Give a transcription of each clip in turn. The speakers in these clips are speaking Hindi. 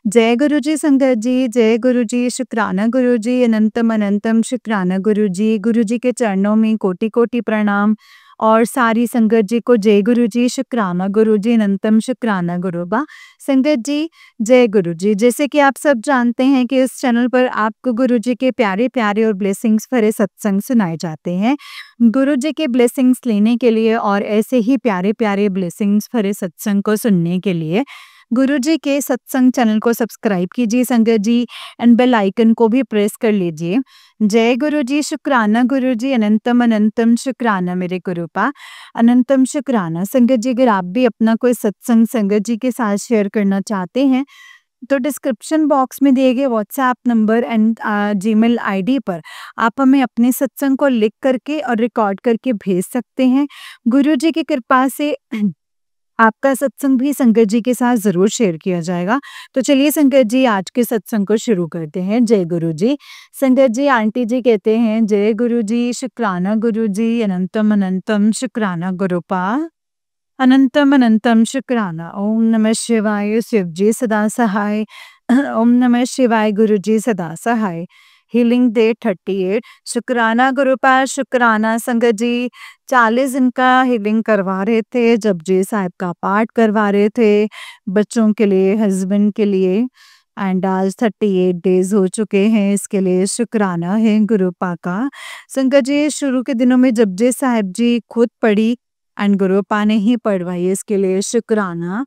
जय गुरु जी संगत जी, जय गुरु जी, शुक्राना गुरु जी, अनंतम अनंतम शुक्राना गुरु जी के चरणों में कोटि-कोटि प्रणाम और सारी संगत जी को जय गुरु जी, शुक्राना गुरु जी, अनंतम शुक्राना गुरु बा। संगत जी, जय गुरु जी। जैसे कि आप सब जानते हैं कि इस चैनल पर आपको गुरु जी के प्यारे-प्यारे और ब्लेसिंग्स भरे सत्संग सुनाए जाते हैं। गुरु जी के ब्लेसिंग्स लेने के लिए और ऐसे ही प्यारे-प्यारे ब्लेसिंग्स भरे सत्संग को सुनने के लिए गुरु जी के सत्संग चैनल को सब्सक्राइब कीजिए संगत जी एंड बेल आइकन को भी प्रेस कर लीजिए। जय गुरु जी, शुक्राना गुरु जी, अनंतम अनंतम शुक्राना मेरे गुरुपा, अनंतम शुक्राना। संगत जी, अगर आप भी अपना कोई सत्संग संगत जी के साथ शेयर करना चाहते हैं तो डिस्क्रिप्शन बॉक्स में दिए गए WhatsApp number and Gmail ID पर आप हमें अपने सत्संग को लिख करके और रिकॉर्ड करके भेज सकते हैं। गुरु जी की कृपा से आपका सत्संग भी संगत जी के साथ ज़रूर शेयर किया जाएगा। तो चलिए संगत जी, आज के सत्संग को शुरू करते हैं। जय गुरु जी। संगत जी, आंटी जी कहते हैं जय गुरु जी, शुक्राना गुरु जी, अनंतम अनंतम शुक्राना गुरुपा, अनंतम अनंतम शुक्राना। ओम नमः शिवाय, शिव जी सदा सहाय। ओम नमः शिवाय, गुरु जी सदा सहाय। हीलिंग डे 38, शुक्राना गुरुपा, शुक्राना। संगत जी 40 दिन का हीलिंग करवा रहे थे, जपजी साहिब का पाठ करवा रहे थे बच्चों के लिए, हस्बैंड के लिए एंड आज 38 डेज हो चुके हैं। इसके लिए शुक्राना है गुरुपा का। संगत जी, शुरू के दिनों में जपजी साहिब जी खुद पढ़ी एंड गुरुपा ने ही पढ़वाई, इसके लिए शुक्राना।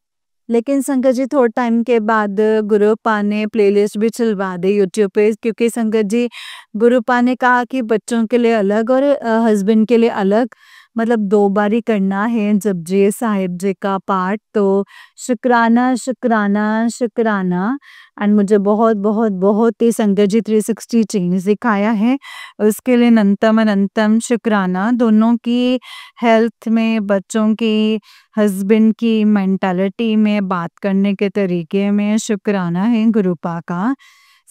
लेकिन संगत जी थोड़े टाइम के बाद गुरुपा ने प्लेलिस्ट भी चलवा दी यूट्यूब पे, क्योंकि संगत जी गुरुपा ने कहा कि बच्चों के लिए अलग और हस्बैंड के लिए अलग, मतलब 2 बार ही करना है जपजी साहिब जी का पाठ। तो शुक्राना शुक्राना शुक्राना एंड मुझे बहुत बहुत बहुत ही संगत जी 360 चेंज दिखाया है, उसके लिए अनंतम अनंतम शुक्राना। दोनों की हेल्थ में, बच्चों की, हस्बैंड की मेंटालिटी में, बात करने के तरीके में शुक्राना है गुरुपा का।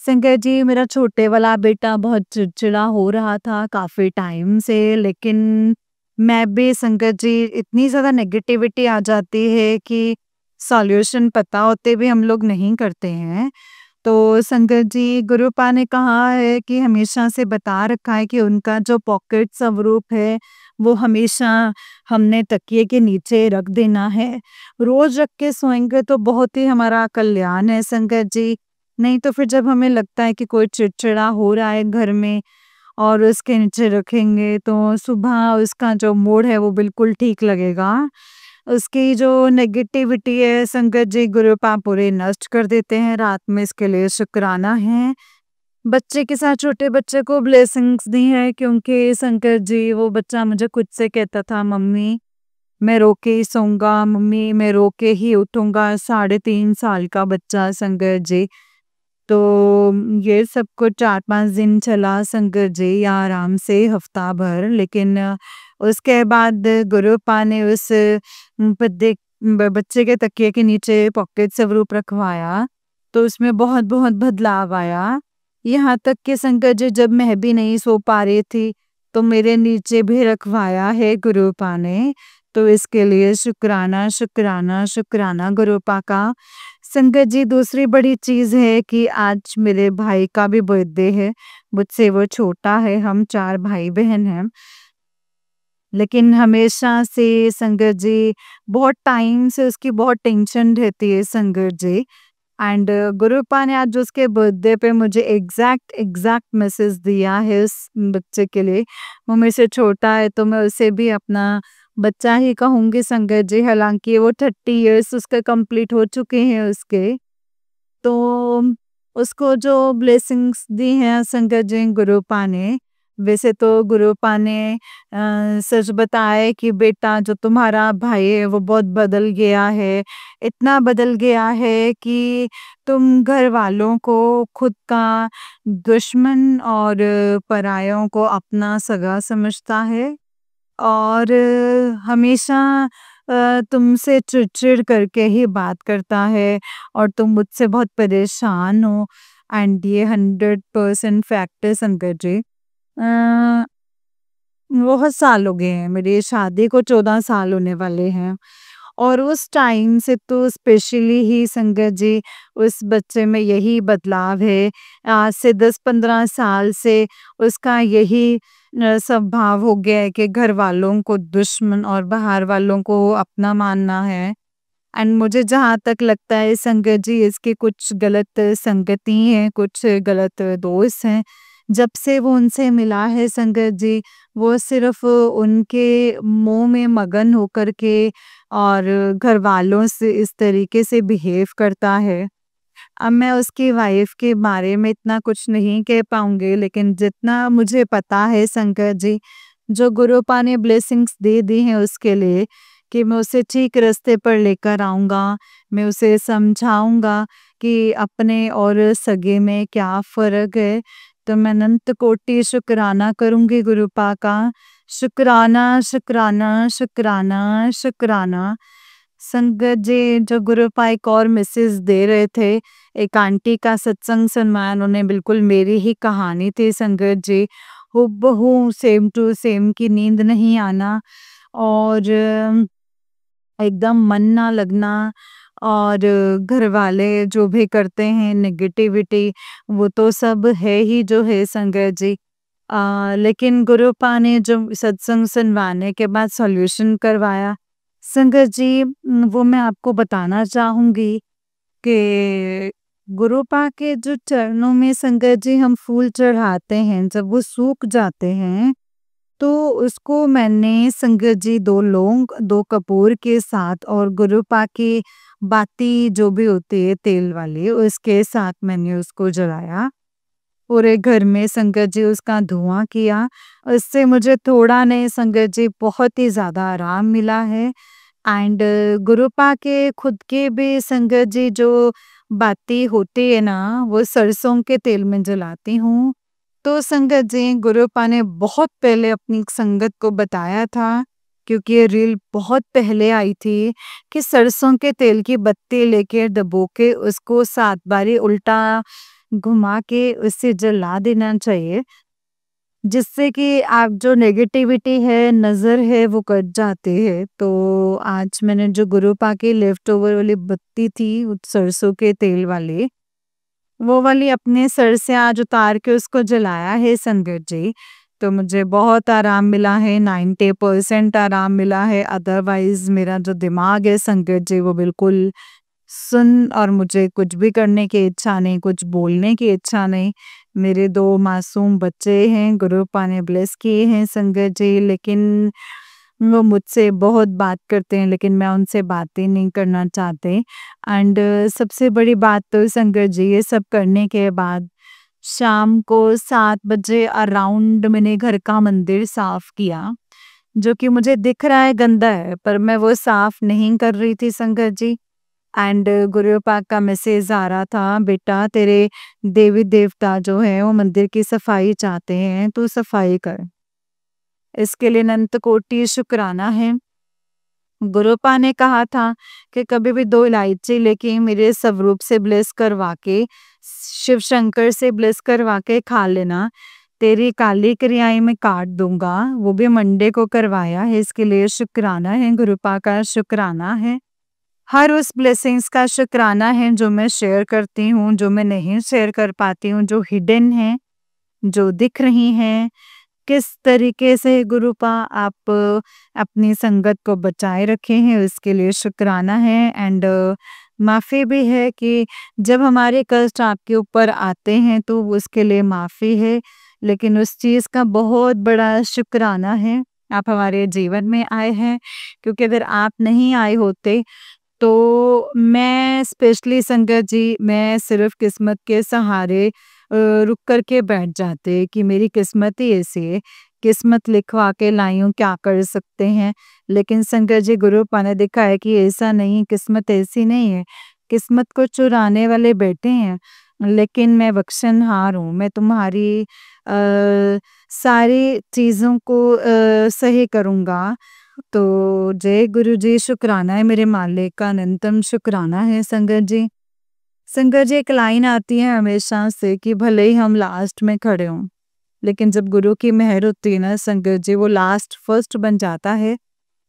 संगत जी, मेरा छोटे वाला बेटा बहुत चिड़चिड़ा हो रहा था काफ़ी टाइम से, लेकिन मैं भी संगत जी इतनी ज़्यादा नेगेटिविटी आ जाती है कि सॉल्यूशन पता होते भी हम लोग नहीं करते हैं। तो संगत जी, गुरुपा ने कहा है कि हमेशा से बता रखा है कि उनका जो पॉकेट स्वरूप है वो हमेशा हमने तकिए के नीचे रख देना है। रोज रख के सोएंगे तो बहुत ही हमारा कल्याण है संगत जी। नहीं तो फिर जब हमें लगता है कि कोई चिड़चिड़ा हो रहा है घर में और उसके नीचे रखेंगे तो सुबह उसका जो मूड है वो बिल्कुल ठीक लगेगा। उसकी जो नेगेटिविटी है संगत जी गुरुपा पूरे नष्ट कर देते हैं रात में, इसके लिए शुक्राना है। बच्चे के साथ छोटे बच्चे को ब्लेसिंग्स दी है, क्योंकि संकट जी वो बच्चा मुझे खुद से कहता था, मम्मी मैं रो के ही सोऊंगा, मम्मी मैं रो के ही उठूंगा। 3.5 साल का बच्चा संकट जी। तो ये सब कुछ 4-5 दिन चला संकट जी, या आराम से हफ्ता भर। लेकिन उसके बाद गुरुपा ने उस बच्चे के तकिए के नीचे पॉकेट स्वरूप रखवाया तो उसमें बहुत बहुत बदलाव आया। यहाँ तक कि संकट जी जब मैं भी नहीं सो पा रही थी तो मेरे नीचे भी रखवाया है गुरुपा ने। तो इसके लिए शुक्राना शुक्राना शुक्राना गुरुपा का। संगत जी, दूसरी बड़ी चीज है कि आज मेरे भाई का भी बर्थडे है। मुझसे वो छोटा है, हम 4 भाई बहन हैं। लेकिन हमेशा से संगत जी बहुत टाइम से उसकी बहुत टेंशन रहती है संगत जी। एंड गुरुपा ने आज उसके बर्थडे पे मुझे एग्जैक्ट मैसेज दिया है उस बच्चे के लिए। वो मेरे से छोटा है तो मैं उसे भी अपना बच्चा ही कहूँगी संगत जी, हालांकि वो 30 इयर्स उसके कंप्लीट हो चुके हैं उसके। तो उसको जो ब्लेसिंग्स दी हैं संगत जी गुरुपा ने, वैसे तो गुरुपा ने सच बताया कि बेटा जो तुम्हारा भाई है वो बहुत बदल गया है, इतना बदल गया है कि तुम घर वालों को खुद का दुश्मन और परायों को अपना सगा समझता है और हमेशा तुमसे चिढ़-चिढ़ करके ही बात करता है और तुम मुझसे बहुत परेशान हो। एंड ये 100% फैक्ट है संकट जी। बहुत साल हो गए हैं, मेरी शादी को 14 साल होने वाले हैं और उस टाइम से तो स्पेशली ही संगत जी उस बच्चे में यही बदलाव है। आज से 10-15 साल से उसका यही स्वभाव हो गया है कि घर वालों को दुश्मन और बाहर वालों को अपना मानना है। एंड मुझे जहाँ तक लगता है संगत जी इसकी कुछ गलत संगति है, कुछ गलत दोस्त हैं। जब से वो उनसे मिला है संगत जी, वो सिर्फ़ उनके मोह में मगन होकर के और घरवालों से इस तरीके से बिहेव करता है। अब मैं उसकी वाइफ़ के बारे में इतना कुछ नहीं कह पाऊँगी, लेकिन जितना मुझे पता है संगत जी, जो गुरुपा ने ब्लेसिंग्स दे दी हैं उसके लिए कि मैं उसे ठीक रास्ते पर लेकर आऊँगा, मैं उसे समझाऊँगा कि अपने और सगे में क्या फ़र्क है। तो मैं अनंत कोटि शुक्राना करूँगी गुरुपा का। शुक्राना, शुक्राना, शुक्राना, शुक्राना। संगत जी जो गुरुपा एक और मैसेज दे रहे थे, एक आंटी का सत्संग सुनवाया उन्होंने, बिल्कुल मेरी ही कहानी थी संगत जी। हूबहू सेम टू सेम कि नींद नहीं आना और एकदम मन ना लगना और घर वाले जो भी करते हैं नेगेटिविटी वो तो सब है ही जो है संगत जी। लेकिन गुरुपा ने जो सत्संग सुनवाने के बाद सॉल्यूशन करवाया संगत जी, वो मैं आपको बताना चाहूँगी कि गुरुपा के जो चरणों में संगत जी हम फूल चढ़ाते हैं, जब वो सूख जाते हैं तो उसको मैंने संगत जी 2 लौंग, 2 कपूर के साथ और गुरुपा की बाती जो भी होती है तेल वाली, उसके साथ मैंने उसको जलाया। पूरे घर में संगत जी उसका धुआँ किया। उससे मुझे थोड़ा नहीं संगत जी बहुत ही ज़्यादा आराम मिला है। एंड गुरुपा के खुद के भी संगत जी जो बाती होती है ना, वो सरसों के तेल में जलाती हूँ। तो संगत जी गुरुपा ने बहुत पहले अपनी संगत को बताया था, क्योंकि ये रील बहुत पहले आई थी कि सरसों के तेल की बत्ती लेके दबो के उसको 7 बारी उल्टा घुमा के उससे जला देना चाहिए। जिससे कि आप जो नेगेटिविटी है, नज़र है वो कट जाती है। तो आज मैंने जो गुरुपा की लेफ्ट ओवर वाली बत्ती थी, वो सरसों के तेल वाली, वो वाली अपने सर से आज उतार के उसको जलाया है संगत जी। तो मुझे बहुत आराम मिला है, 90% आराम मिला है। अदरवाइज़ मेरा जो दिमाग है संगत जी वो बिल्कुल सुन और मुझे कुछ भी करने की इच्छा नहीं, कुछ बोलने की इच्छा नहीं। मेरे 2 मासूम बच्चे हैं, गुरुपा ने ब्लेस किए हैं संगत जी, लेकिन वो मुझसे बहुत बात करते हैं, लेकिन मैं उनसे बातें नहीं करना चाहते। एंड सबसे बड़ी बात तो संगत जी ये सब करने के बाद शाम को 7 बजे अराउंड मैंने घर का मंदिर साफ किया, जो कि मुझे दिख रहा है गंदा है, पर मैं वो साफ नहीं कर रही थी संगत जी। एंड गुरुपा का मैसेज आ रहा था, बेटा तेरे देवी देवता जो है वो मंदिर की सफाई चाहते हैं, तू सफाई कर। इसके लिए अनंत कोटि शुक्राना है। गुरुपा ने कहा था कि कभी भी 2 इलायची लेके मेरे स्वरूप से ब्लेस करवा के, शिव शंकर से ब्लेस करवा के खा लेना, तेरी काली क्रियाएं मैं काट दूंगा। वो भी मंडे को करवाया है, इसके लिए शुक्राना है, गुरुपा का शुक्राना है। हर उस ब्लेसिंग्स का शुक्राना है जो मैं शेयर करती हूँ, जो मैं नहीं शेयर कर पाती हूँ, जो हिडन है, जो दिख रही हैं। किस तरीके से गुरुपा आप अपनी संगत को बचाए रखे हैं उसके लिए शुक्राना है। एंड माफ़ी भी है कि जब हमारे कष्ट आपके ऊपर आते हैं तो उसके लिए माफ़ी है, लेकिन उस चीज़ का बहुत बड़ा शुक्राना है आप हमारे जीवन में आए हैं, क्योंकि अगर आप नहीं आए होते तो मैं स्पेशली संगत जी मैं सिर्फ़ किस्मत के सहारे रुक कर के बैठ जाते कि मेरी किस्मत ही ऐसी है, किस्मत लिखवा के लाई हूँ, क्या कर सकते हैं। लेकिन संगत जी गुरुपा ने दिखा है कि ऐसा नहीं, किस्मत ऐसी नहीं है, किस्मत को चुराने वाले बैठे हैं। लेकिन मैं बख्शनहार हूँ, मैं तुम्हारी सारी चीज़ों को सही करूँगा। तो जय गुरु जी, शुक्राना है मेरे मालिक का, अनंतम शुक्राना है संगत जी। संगत जी एक लाइन आती है हमेशा से कि भले ही हम लास्ट में खड़े हों, लेकिन जब गुरु की मेहर होती है ना संगत जी, वो लास्ट फर्स्ट बन जाता है।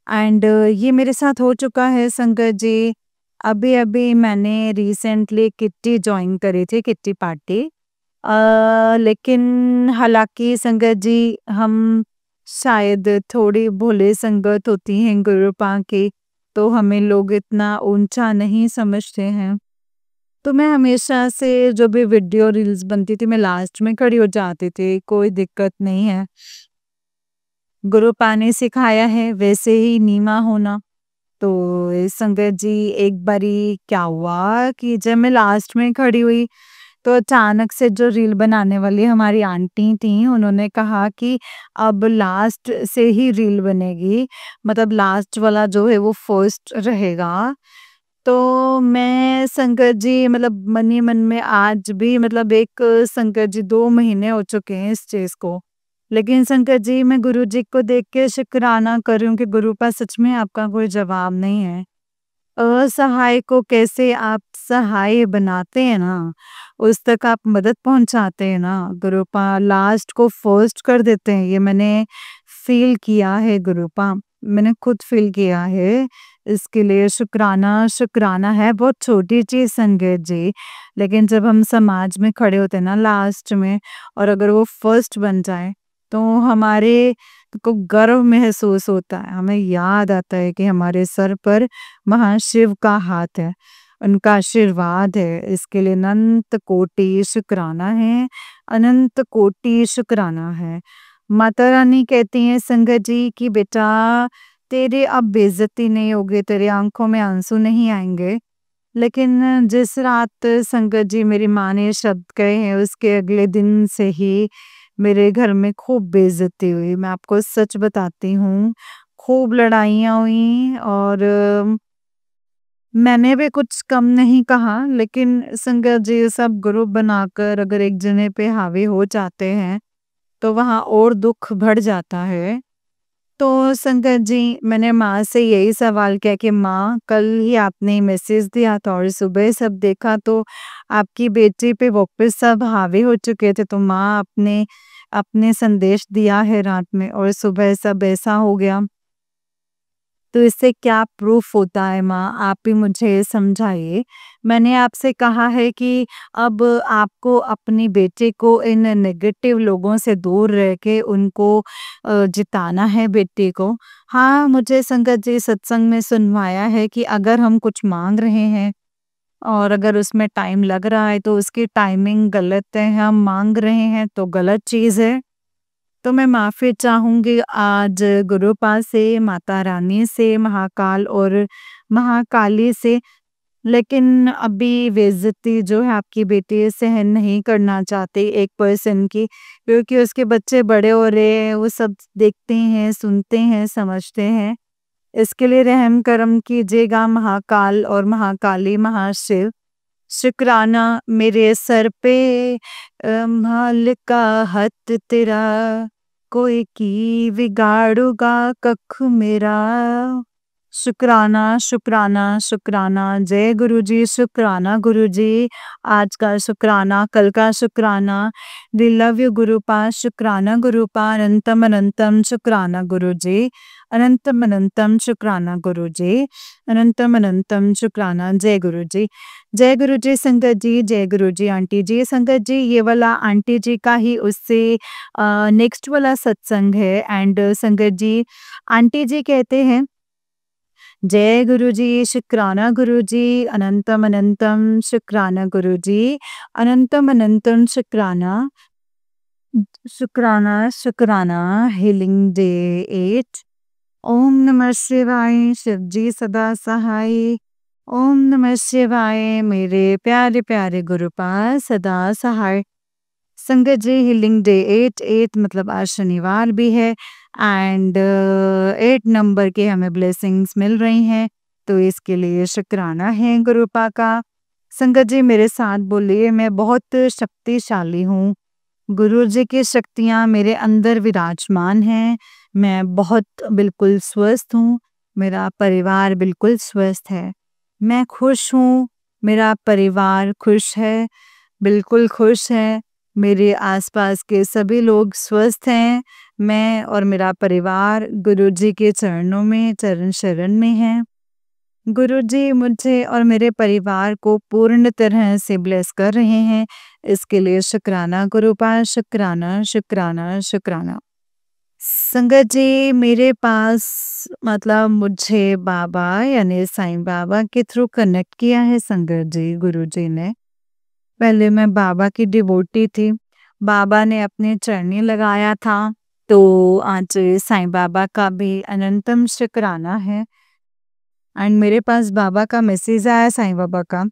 एंड ये मेरे साथ हो चुका है संगत जी। अभी-अभी मैंने रिसेंटली किट्टी जॉइन करी थी, किट्टी पार्टी। लेकिन हालाँकि संगत जी हम शायद थोड़ी भोले संगत होती हैं गुरुपा की, तो हमें लोग इतना ऊँचा नहीं समझते हैं। तो मैं हमेशा से जो भी वीडियो रील्स बनती थी मैं लास्ट में खड़ी हो जाती थी, कोई दिक्कत नहीं है। गुरुपा ने सिखाया है वैसे ही नीमा होना। तो संगत जी एक बारी क्या हुआ कि जब मैं लास्ट में खड़ी हुई तो अचानक से जो रील बनाने वाली हमारी आंटी थी उन्होंने कहा कि अब लास्ट से ही रील बनेगी, मतलब लास्ट वाला जो है वो फर्स्ट रहेगा। तो मैं संगत जी मतलब मन ही मन में आज भी मतलब एक संगत जी 2 महीने हो चुके हैं इस चीज़ को। लेकिन संगत जी मैं गुरुजी को देख के शुक्राना कर रही हूँ कि गुरुपा सच में आपका कोई जवाब नहीं है। असहाय को कैसे आप सहाय बनाते हैं ना, उस तक आप मदद पहुँचाते हैं ना, गुरुपा लास्ट को फर्स्ट कर देते हैं। ये मैंने फ़ील किया है गुरुपा, मैंने खुद फ़ील किया है। इसके लिए शुक्राना, शुक्राना है, बहुत छोटी चीज़ संगत जी। लेकिन जब हम समाज में खड़े होते हैं ना लास्ट में और अगर वो फर्स्ट बन जाए, तो हमारे को गर्व महसूस होता है। हमें याद आता है कि हमारे सर पर महाशिव का हाथ है, उनका आशीर्वाद है। इसके लिए अनंत कोटि शुक्राना है, अनंत कोटि शुक्राना है। माता रानी कहती हैं संगत जी कि बेटा तेरे अब बेइज्जती नहीं होगी, तेरी आँखों में आँसू नहीं आएँगे। लेकिन जिस रात संगत जी मेरी माँ ने शब्द कहे हैं उसके अगले दिन से ही मेरे घर में खूब बेइज्जती हुई। मैं आपको सच बताती हूँ, खूब लड़ाइयाँ हुई और मैंने भी कुछ कम नहीं कहा, लेकिन संगत जी सब ग्रुप बनाकर अगर एक जने पे हावी हो जाते हैं, तो वहाँ और दुःख बढ़ जाता है। तो संगत जी मैंने माँ से यही सवाल किया कि माँ कल ही आपने मैसेज दिया था और सुबह सब देखा तो आपकी बेटी पे वापस सब हावी हो चुके थे, तो माँ आपने अपने संदेश दिया है रात में और सुबह सब ऐसा हो गया। तो इससे क्या प्रूफ होता है माँ, आप ही मुझे समझाइए। मैंने आपसे कहा है कि अब आपको अपनी बेटे को इन नेगेटिव लोगों से दूर रह के उनको जिताना है बेटे को। हाँ, मुझे संगत जी सत्संग में सुनवाया है कि अगर हम कुछ माँग रहे हैं और अगर उसमें टाइम लग रहा है तो उसकी टाइमिंग गलत है, हम माँग रहे हैं तो गलत चीज़ है। तो मैं माफ़ी चाहूँगी आज गुरुपा से, माता रानी से, महाकाल और महाकाली से। लेकिन अभी बेइज़्ज़ती जो है आपकी बेटी सहन नहीं करना चाहती एक पर्सन की, क्योंकि उसके बच्चे बड़े हो रहे हैं, वो सब देखते हैं, सुनते हैं, समझते हैं। इसके लिए रहम करम कीजिएगा महाकाल और महाकाली, महाशिव। शुक्राना मेरे सर पे मालिका हथ तेरा, कोई की बिगाड़ूगा कख मेरा। शुक्राना, शुक्राना, शुक्राना। जय गुरुजी, शुक्राना गुरुजी। आज का शुक्राना, कल का शुक्राना। वी लव यू गुरुपा, शुक्राना गुरुपा, अनंतम अनंतम शुक्राना गुरुजी। अनंतम अनंतम शुक्राना गुरुजी। अनंतम अनंतम शुक्राना। जय गुरुजी। जय गुरुजी संगत जी, जय गुरुजी आंटी जी। संगत जी ये वाला आंटी जी का ही उससे नेक्स्ट वाला सत्संग है एंड संगत जी आंटी जी कहते हैं जय गुरुजी, शुक्राना गुरुजी, अनंतम अनंतम शुक्राना गुरुजी, अनंतम अनंतम शुक्राना, शुक्राना शुक्राना, हीलिंग डे 8। ओम नमः शिवाय, शिव जी सदा सहाय। ओम नमः शिवाय, मेरे प्यारे प्यारे गुरुपाल सदा सहाय। संगत जी हीलिंग डे 8 मतलब आज शनिवार भी है एंड 8 नंबर के हमें ब्लेसिंग्स मिल रही हैं, तो इसके लिए शुक्राना है गुरुपा का। संगत जी मेरे साथ बोलिए, मैं बहुत शक्तिशाली हूँ। गुरु जी की शक्तियाँ मेरे अंदर विराजमान हैं। मैं बहुत बिल्कुल स्वस्थ हूँ, मेरा परिवार बिल्कुल स्वस्थ है। मैं खुश हूँ, मेरा परिवार खुश है, बिल्कुल खुश है। मेरे आसपास के सभी लोग स्वस्थ हैं। मैं और मेरा परिवार गुरुजी के चरणों में, चरण शरण में हैं। गुरुजी मुझे और मेरे परिवार को पूर्ण तरह से ब्लेस कर रहे हैं। इसके लिए शुक्राना गुरुपाल, शुक्राना, शुक्राना, शुक्राना। संगत जी, मेरे पास मतलब मुझे बाबा यानी साईं बाबा के थ्रू कनेक्ट किया है संगत जी, गुरुजी ने। पहले मैं बाबा की डिवोटी थी। बाबा ने अपने चरणी लगाया था, तो आज साईं बाबा का भी अनंतम शुक्राना है। एंड मेरे पास बाबा का मैसेज आया साईं बाबा का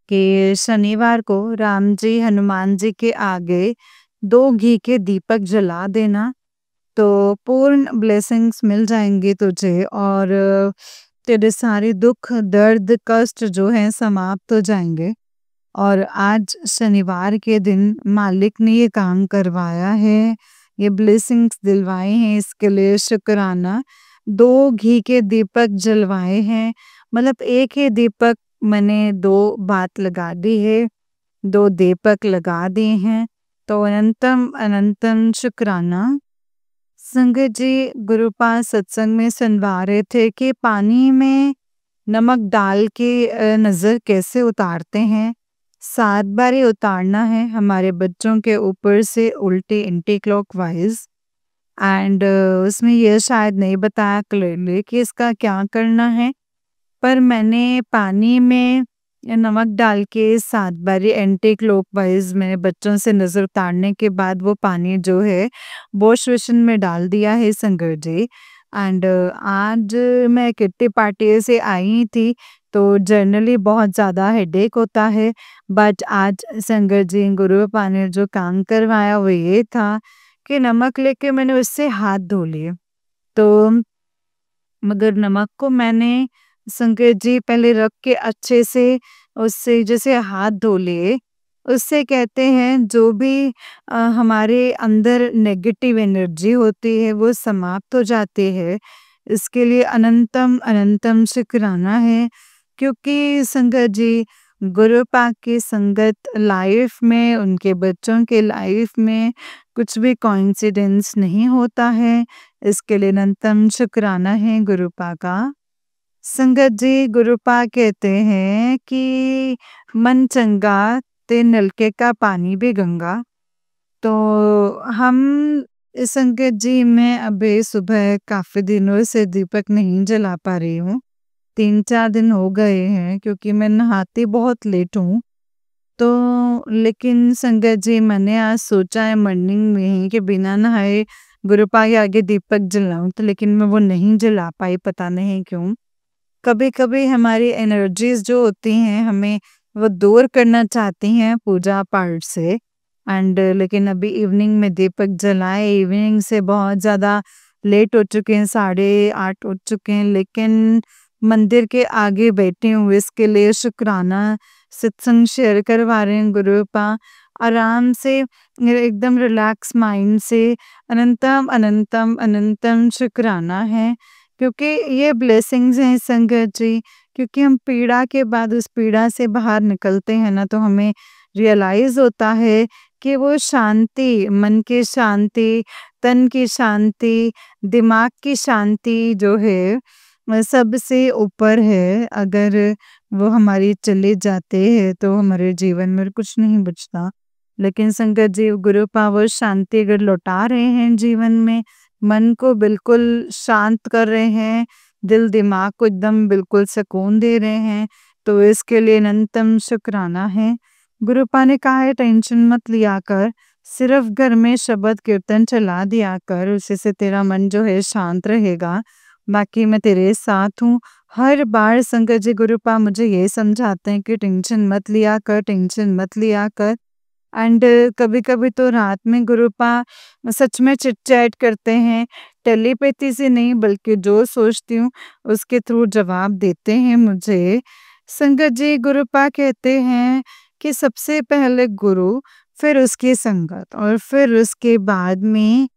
कि शनिवार को राम जी हनुमान जी के आगे 2 घी के दीपक जला देना, तो पूर्ण ब्लेसिंग्स मिल जाएंगे तुझे और तेरे सारे दुख, दर्द, कष्ट जो हैं समाप्त हो जाएंगे। और आज शनिवार के दिन मालिक ने ये काम करवाया है, ये ब्लेसिंग्स दिलवाए हैं, इसके लिए शुक्राना। 2 घी के दीपक जलवाए हैं, मतलब एक ही दीपक मैंने 2 बात लगा दी है, 2 दीपक लगा दिए हैं, तो अनंतम अनंतम शुक्राना। संगत जी, गुरुपाल सत्संग में सुनवा रहे थे कि पानी में नमक डाल के नज़र कैसे उतारते हैं। 7 बार ही उतारना है हमारे बच्चों के ऊपर से उल्टे एंटी क्लॉकवाइज। एंड उसमें यह शायद नहीं बताया क्लियरली कि इसका क्या करना है, पर मैंने पानी में नमक डाल के 7 बार एंटी क्लॉकवाइज मैंने बच्चों से नज़र उतारने के बाद वो पानी जो है वॉश बेसिन में डाल दिया है संगत जी। एंड आज मैं किट्टी पार्टी से आई थी, तो जनरली बहुत ज़्यादा हेडेक होता है, बट आज संगत जी गुरुपापा ने जो काम करवाया वो ये था कि नमक लेके मैंने उससे हाथ धो लिए। तो मगर नमक को मैंने संगत जी पहले रख के अच्छे से उससे जैसे हाथ धो लिए। उससे कहते हैं जो भी हमारे अंदर नेगेटिव एनर्जी होती है वो समाप्त हो जाती है। इसके लिए अनंतम अनंतम शुक्राना है, क्योंकि संगत जी गुरुपाक की संगत लाइफ में, उनके बच्चों के लाइफ में कुछ भी कोइंसिडेंस नहीं होता है। इसके लिए अनंतम शुक्राना है गुरुपा का। संगत जी, गुरुपा कहते हैं कि मन चंगा ते नलके का पानी भी गंगा। तो हम संगत जी, मैं अभी सुबह काफ़ी दिनों से दीपक नहीं जला पा रही हूँ। 3-4 दिन हो गए हैं, क्योंकि मैं नहाती बहुत लेट हूँ। तो लेकिन संगत जी, मैंने आज सोचा है मॉर्निंग में ही कि बिना नहाए गुरुपा के आगे दीपक जलाऊं, तो लेकिन मैं वो नहीं जला पाई, पता नहीं क्यों। कभी-कभी हमारी एनर्जीज जो होती हैं हमें वो दूर करना चाहती हैं पूजा पाठ से। एंड लेकिन अभी इवनिंग में दीपक जलाए, इवनिंग से बहुत ज़्यादा लेट हो चुके हैं, 8:30 हो चुके हैं, लेकिन मंदिर के आगे बैठे हुए इसके लिए शुक्राना। सत्संग शेयर करवा रहे हैं गुरुपा, आराम से एकदम रिलैक्स माइंड से अनंतम अनंतम अनंतम शुक्राना है, क्योंकि ये ब्लेसिंग्स हैं संगत जी। क्योंकि हम पीड़ा के बाद उस पीड़ा से बाहर निकलते हैं ना, तो हमें रियलाइज होता है कि वो शांति, मन की शांति, तन की शांति, दिमाग की शांति जो है सबसे ऊपर है। अगर वो हमारी चले जाते हैं तो हमारे जीवन में कुछ नहीं बचता। लेकिन संगत जी गुरु पावर शांति अगर लौटा रहे हैं जीवन में, मन को बिल्कुल शांत कर रहे हैं, दिल दिमाग को एकदम बिल्कुल सुकून दे रहे हैं, तो इसके लिए अनंतम शुक्राना है। गुरुपा ने कहा है टेंशन मत लिया कर, सिर्फ घर में शब्द कीर्तन चला दिया कर, उसी से तेरा मन जो है शांत रहेगा। बाकी मैं तेरे साथ हूँ। हर बार संगत जी गुरुपा मुझे ये समझाते हैं कि टेंशन मत लिया कर, टेंशन मत लिया कर। एंड कभी-कभी तो रात में गुरुपा सच में चिट-चैट करते हैं, टेलीपैथी से नहीं बल्कि जो सोचती हूँ उसके थ्रू जवाब देते हैं मुझे। संगत जी गुरुपा कहते हैं कि सबसे पहले गुरु, फिर उसकी संगत और फिर उसके बाद में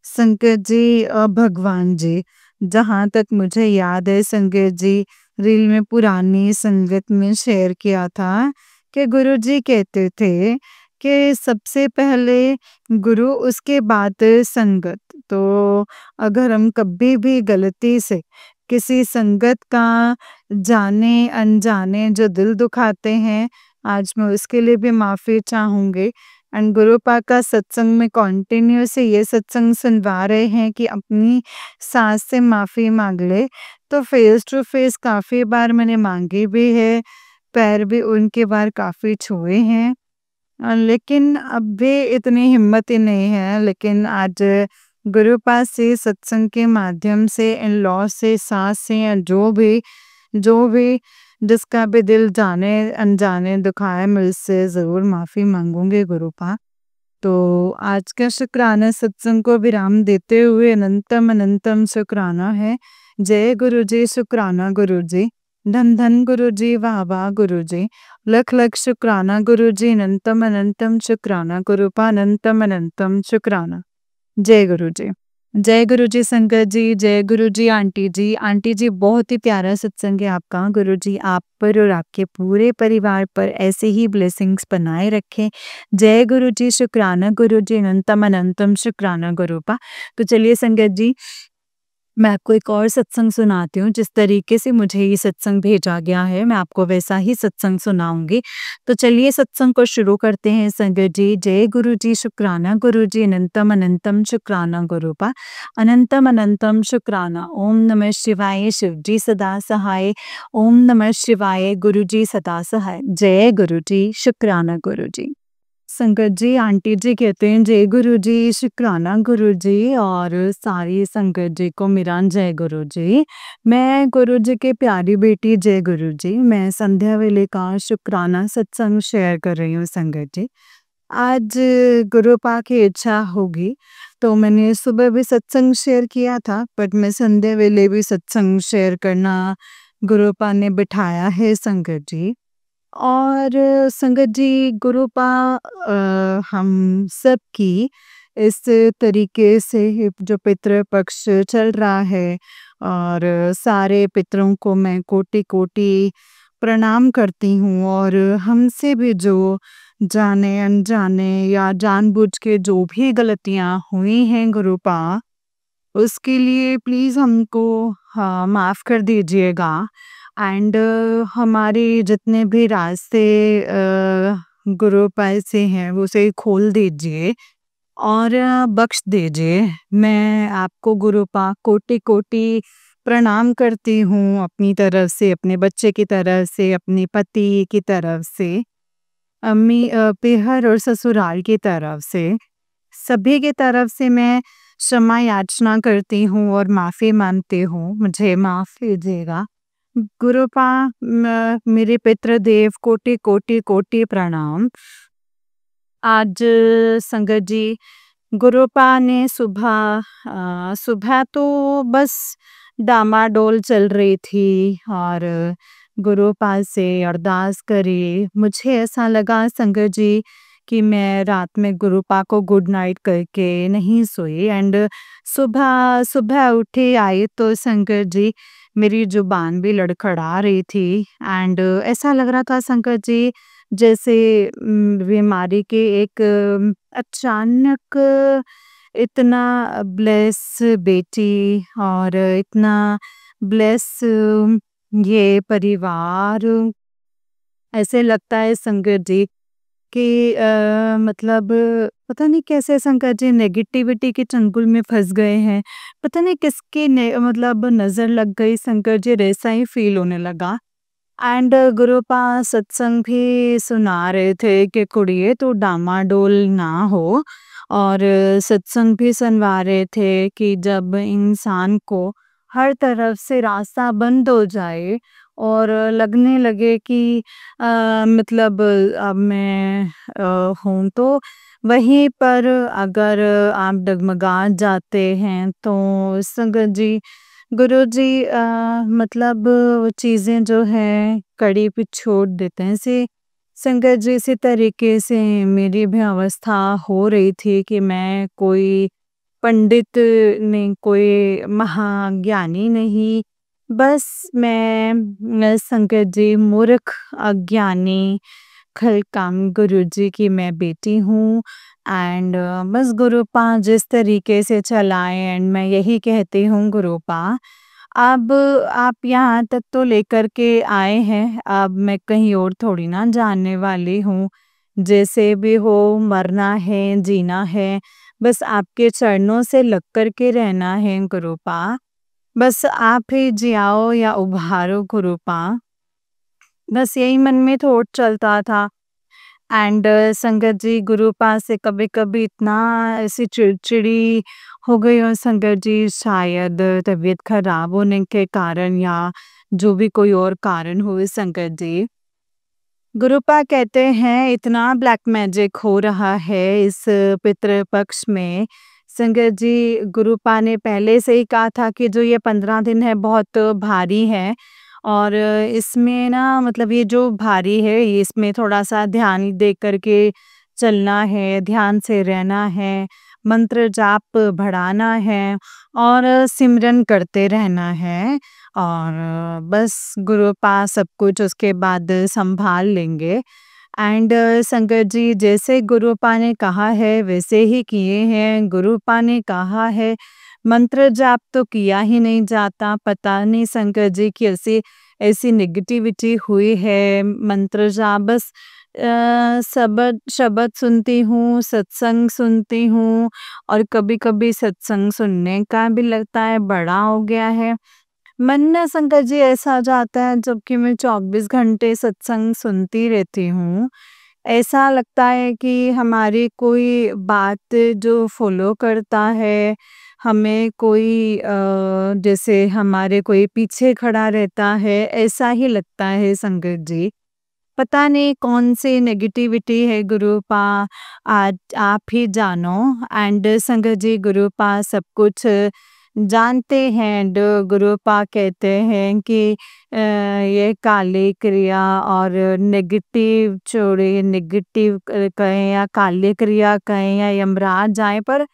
संगत जी भगवान जी। जहाँ तक मुझे याद है संगत जी, रील में पुरानी संगत में शेयर किया था कि गुरुजी कहते थे कि सबसे पहले गुरु उसके बाद संगत। तो अगर हम कभी भी गलती से किसी संगत का जाने अनजाने जो दिल दुखाते हैं, आज मैं उसके लिए भी माफ़ी चाहूँगी। एंड गुरुपा का सत्संग में कंटिन्यूअस ये सत्संग सुनवा रहे हैं कि अपनी सास से माफ़ी माँग ले। तो फेस टू फेस काफ़ी बार मैंने माँगी भी है, पैर भी उनके बार काफ़ी छुए हैं। लेकिन अब भी इतनी हिम्मत ही नहीं है, लेकिन आज गुरुपा से सत्संग के माध्यम से इन-लॉ से, सास से या जो भी जिसका भी दिल जाने अनजाने दुखा है, मैं उससे ज़रूर माफ़ी माँगूँगी गुरुपा। तो आज का शुक्राना सत्संग को विराम देते हुए अनंतम अनंतम शुक्राना है। जय गुरु जी, शुक्राना गुरु जी। धन धन गुरु जी, वाह वाह गुरु जी। लख लख शुक्राना गुरु जी, अनंतम अनंतम शुक्राना गुरुपा, अनंतम अनंतम शुक्राना। जय गुरु जी। जय गुरु जी संगत जी, जय गुरु जी आंटी जी। आंटी जी बहुत ही प्यारा सत्संग है आपका। गुरु जी आप पर और आपके पूरे परिवार पर ऐसे ही ब्लेसिंग्स बनाए रखें। जय गुरु जी, शुक्राना गुरु जी, अनंतम अनंतम शुक्राना गुरुपा। तो चलिए संगत जी, मैं आपको एक और सत्संग सुनाती हूँ। जिस तरीके से मुझे ये सत्संग भेजा गया है, मैं आपको वैसा ही सत्संग सुनाऊँगी। तो चलिए सत्संग को शुरू करते हैं संगत जी। जय गुरु जी, शुक्राना गुरु जी, अनंतम अनंतम शुक्राना गुरुपा, अनंतम अनंतम शुक्राना। ओम नमः शिवाय, शिव जी सदा सहाय। ओम नमः शिवाय, गुरु जी सदा सहाय। जय गुरु जी, शुक्राना गुरु जी। संगत जी, आंटी जी कहते हैं जय गुरु जी, शुक्राना गुरु जी, और सारी संगत जी को मेरा जय गुरु जी। मैं गुरु जी की प्यारी बेटी जय गुरु जी, मैं संध्या वेले का शुक्राना सत्संग शेयर कर रही हूँ संगत जी। आज गुरुपा की इच्छा होगी तो मैंने सुबह भी सत्संग शेयर किया था, बट मैं संध्या वेले भी सत्संग शेयर करना गुरुपा ने बिठाया है संगत जी। और संगत जी, गुरुपा हम सब की इस तरीके से जो पितृ पक्ष चल रहा है, और सारे पितरों को मैं कोटि-कोटि प्रणाम करती हूँ। और हमसे भी जो जाने अनजाने या जानबूझ के जो भी गलतियाँ हुई हैं गुरुपा, उसके लिए प्लीज़ हमको माफ़ कर दीजिएगा। एंड हमारे जितने भी रास्ते गुरुपा से हैं, वो उसे खोल दीजिए और बख्श दीजिए। मैं आपको गुरुपा कोटि-कोटि प्रणाम करती हूँ, अपनी तरफ से, अपने बच्चे की तरफ से, अपने पति की तरफ से, अम्मी पीहर और ससुराल की तरफ से, सभी की तरफ से मैं क्षमा याचना करती हूँ और माफ़ी माँगती हूँ। मुझे माफ़ कीजिएगा। गुरुपा मेरे पितृदेव कोटि-कोटि कोटि प्रणाम। आज संगत जी, गुरुपा ने सुबह तो बस डामाडोल चल रही थी और गुरुपा से अरदास करी। मुझे ऐसा लगा संगत जी कि मैं रात में गुरुपा को गुड नाइट करके नहीं सोई। एंड सुबह सुबह उठी आई तो संगत जी, मेरी जुबान भी लड़खड़ा रही थी। एंड ऐसा लग रहा था संगत जी जैसे बीमारी के एक अचानक इतना ब्लेस बेटी और इतना ब्लेस ये परिवार, ऐसे लगता है संगत जी कि मतलब पता नहीं कैसे संकट जी नेगेटिविटी के चंगुल में फंस गए हैं। पता नहीं किसकी मतलब नज़र लग गई संकट जी, ऐसा ही फील होने लगा। एंड गुरुपा सत्संग भी सुना रहे थे कि कुड़िए तो डामाडोल ना हो, और सत्संग भी सुनवा रहे थे कि जब इंसान को हर तरफ से रास्ता बंद हो जाए और लगने लगे कि मतलब अब मैं हूँ, तो वहीं पर अगर आप डगमगा जाते हैं तो संगत जी, गुरुजी मतलब वो चीज़ें जो हैं कड़ी पे छोड़ देते हैं। ऐसे संगत जी, इसी तरीके से मेरी भी अवस्था हो रही थी कि मैं कोई पंडित नहीं, कोई महाज्ञानी नहीं, बस मैं संगत जी मूर्ख, अज्ञानी, खलकाम गुरुजी की मैं बेटी हूँ एंड बस गुरुपा जिस तरीके से चलाएँ एंड मैं यही कहती हूँ गुरुपा, अब आप यहाँ तक तो लेकर के आए हैं, अब मैं कहीं और थोड़ी ना जाने वाली हूँ। जैसे भी हो मरना है, जीना है, बस आपके चरणों से लग कर के रहना है गुरुपा। बस आप ही जियाओ या उभारो गुरुपा। बस यही मन में थॉट चलता था एंड संगत जी गुरुपा से कभी-कभी इतना ऐसी चिड़चिड़ी हो गई हूँ संगत जी, शायद तबीयत खराब होने के कारण या जो भी कोई और कारण हो संगत जी। गुरुपा कहते हैं इतना ब्लैक मैजिक हो रहा है इस पितृपक्ष में। संगत जी गुरुपा ने पहले से ही कहा था कि जो ये 15 दिन है बहुत भारी है और इसमें ना मतलब ये जो भारी है ये इसमें थोड़ा-सा ध्यान दे कर के चलना है, ध्यान से रहना है, मंत्र जाप बढ़ाना है और सिमरन करते रहना है और बस गुरुपा सब कुछ उसके बाद सँभाल लेंगे। एंड संगत जी जैसे गुरुपा ने कहा है वैसे ही किए हैं। गुरुपा ने कहा है मंत्र जाप तो किया ही नहीं जाता, पता नहीं संगत जी की ऐसी ऐसी नेगेटिविटी हुई है मंत्र जाप बस शबद शबद सुनती हूँ, सत्संग सुनती हूँ और कभी-कभी सत्संग सुनने का भी लगता है बड़ा हो गया है। मन ना संगत जी ऐसा जाता है जबकि मैं 24 घंटे सत्संग सुनती रहती हूँ। ऐसा लगता है कि हमारी कोई बात जो फ़ॉलो करता है, हमें कोई जैसे हमारे कोई पीछे खड़ा रहता है, ऐसा ही लगता है संगत जी। पता नहीं कौन-सी नेगेटिविटी है गुरुपा, आज आप ही जानो एंड संगत जी गुरुपा सब कुछ जानते हैं एंड गुरुपा कहते हैं कि ये काली क्रिया और नेगेटिव छोड़िए नेगेटिव कहें या काली क्रिया कहें या यमराज आएँ पर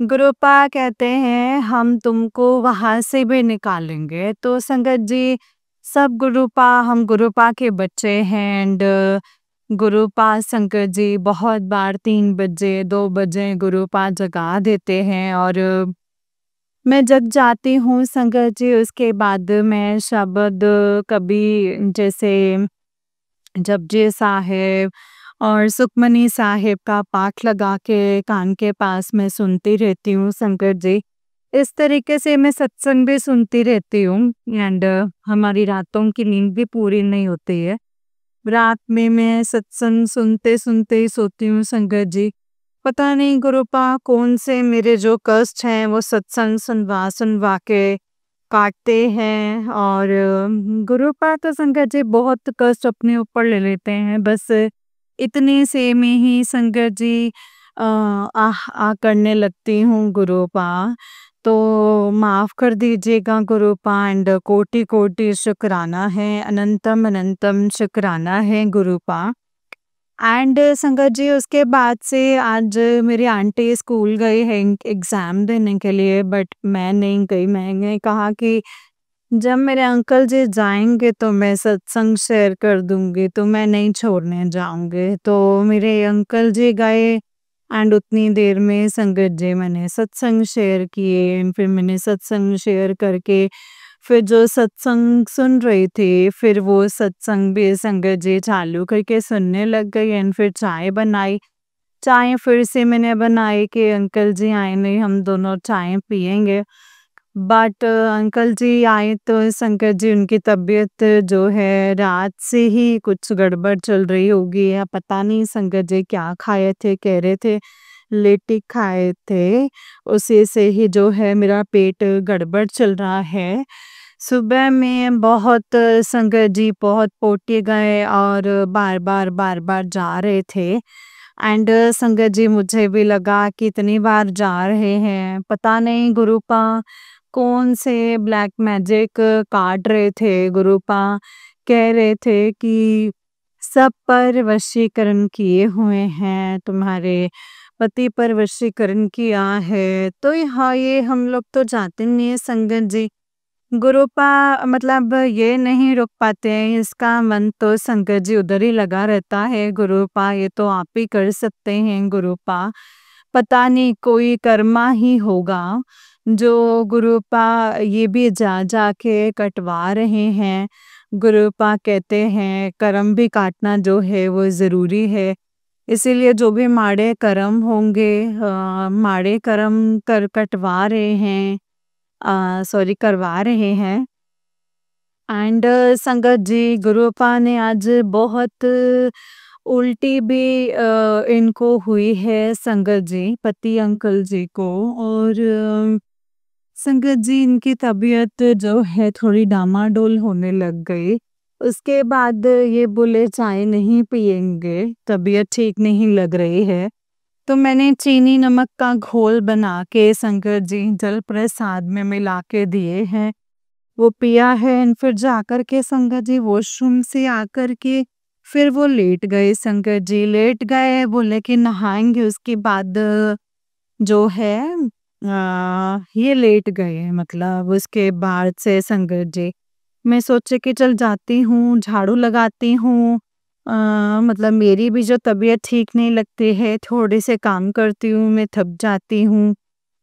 गुरुपा कहते हैं हम तुमको वहाँ से भी निकालेंगे। तो संगत जी सब गुरुपा हम गुरुपा के बच्चे हैं एंड गुरुपा संगत जी बहुत बार 3 बजे 2 बजे गुरुपा जगा देते हैं और मैं जग जाती हूँ संगत जी उसके बाद मैं शब्द कभी जैसे जपजी साहिब और सुखमनी साहिब का पाठ लगा के कान के पास मैं सुनती रहती हूँ संगत जी। इस तरीके से मैं सत्संग भी सुनती रहती हूँ एंड हमारी रातों की नींद भी पूरी नहीं होती है। रात में मैं सत्संग सुनते-सुनते ही सोती हूँ संगत जी। पता नहीं गुरुपा कौन से मेरे जो कष्ट हैं वो सत्संग सुनवा-सुनवा के काटते हैं और गुरुपा तो संगत जी बहुत कष्ट अपने ऊपर ले लेते हैं। बस इतने से में ही संगत जी करने लगती हूँ गुरुपा। तो माफ़ कर दीजिएगा गुरुपा एंड कोटि-कोटि शुक्राना है, अनंतम अनंतम शुक्राना है गुरुपा। एंड संगत जी उसके बाद से आज मेरी आंटी स्कूल गई है एग्ज़ाम देने के लिए बट मैं नहीं गई। मैंने कहा कि जब मेरे अंकल जी जाएँगे तो मैं सत्संग शेयर कर दूँगी, तो मैं नहीं छोड़ने जाऊँगी। तो मेरे अंकल जी गए एंड उतनी देर में संगत जी मैंने सत्संग शेयर किए, फिर मैंने सत्संग शेयर करके फिर जो सत्संग सुन रही थी, फिर वो सत्संग भी संगत जी चालू करके सुनने लग गई एंड फिर चाय बनाई। चाय फिर से मैंने बनाई कि अंकल जी आए नहीं, हम दोनों चाय पिएँगे। बट अंकल जी आए तो संकट जी उनकी तबीयत जो है रात से ही कुछ गड़बड़ चल रही होगी या पता नहीं संकट जी क्या खाए थे, कह रहे थे लेटी खाए थे, उसी से ही जो है मेरा पेट गड़बड़ चल रहा है। सुबह में बहुत संगत जी बहुत पोटी गए और बार-बार जा रहे थे एंड संगत जी मुझे भी लगा कि इतनी बार जा रहे हैं, पता नहीं गुरुपा कौन से ब्लैक मैजिक काट रहे थे गुरुपा, कह रहे थे कि सब पर वशीकरण किए हुए हैं, तुम्हारे पति पर वशीकरण किया है। तो हाँ, ये हम लोग तो जानते नहीं है संगत जी। गुरुपा मतलब ये नहीं रुक पाते हैं, इसका मन तो संगत जी उधर ही लगा रहता है। गुरुपा ये तो आप ही कर सकते हैं गुरुपा। पता नहीं कोई कर्मा ही होगा जो गुरुपा ये भी जा जाके कटवा रहे हैं। गुरुपा कहते हैं कर्म भी काटना जो है वो ज़रूरी है। इसीलिए जो भी माड़े कर्म होंगे माड़े कर्म कर कटवा रहे हैं, सॉरी करवा रहे हैं। एंड संगत जी गुरुपा ने आज बहुत उल्टी भी इनको हुई है संगत जी, पति अंकल जी को। और संगत जी इनकी तबीयत जो है थोड़ी डामाडोल होने लग गई। उसके बाद ये बोले चाय नहीं पिएंगे, तबीयत ठीक नहीं लग रही है। तो मैंने चीनी नमक का घोल बना के संगत जी जल प्रसाद में मिला के दिए हैं, वो पिया है। एंड फिर जाकर के संगत जी वॉशरूम से आकर के फिर वो लेट गए। संगत जी लेट गए, बोले कि नहाएंगे उसके बाद जो है ये लेट गए। मतलब उसके बाद से संगत जी मैं सोचे कि चल जाती हूँ झाड़ू लगाती हूँ। मतलब मेरी भी जो तबीयत ठीक नहीं लगती है, थोड़े से काम करती हूँ मैं थक जाती हूँ।